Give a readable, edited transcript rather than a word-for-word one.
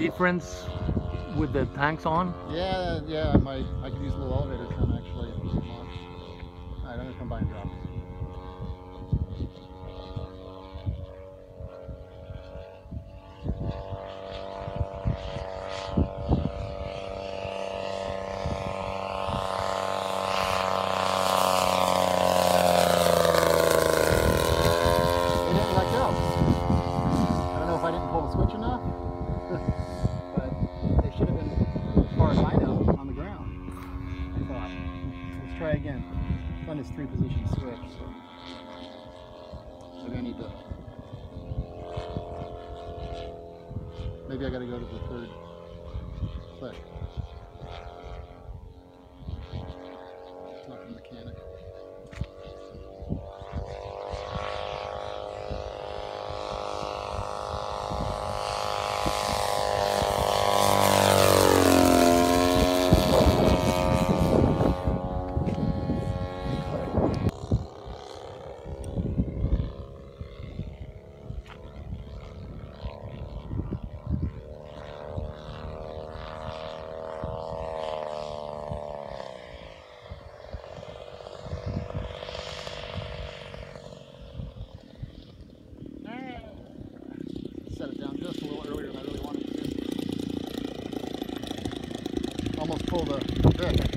difference with the tanks on? Yeah, I could use a little elevator trim actually if you want. Alright, I'm gonna come by and drop it. I didn't pull the switch enough, but they should have been, as far as I know, on the ground. I thought, let's try again. It's on this 3-position switch, so maybe I need to. Maybe I got to go to the 3rd click. Talk to the mechanic. Set it down just a little earlier than I really wanted to. Almost pulled a bit.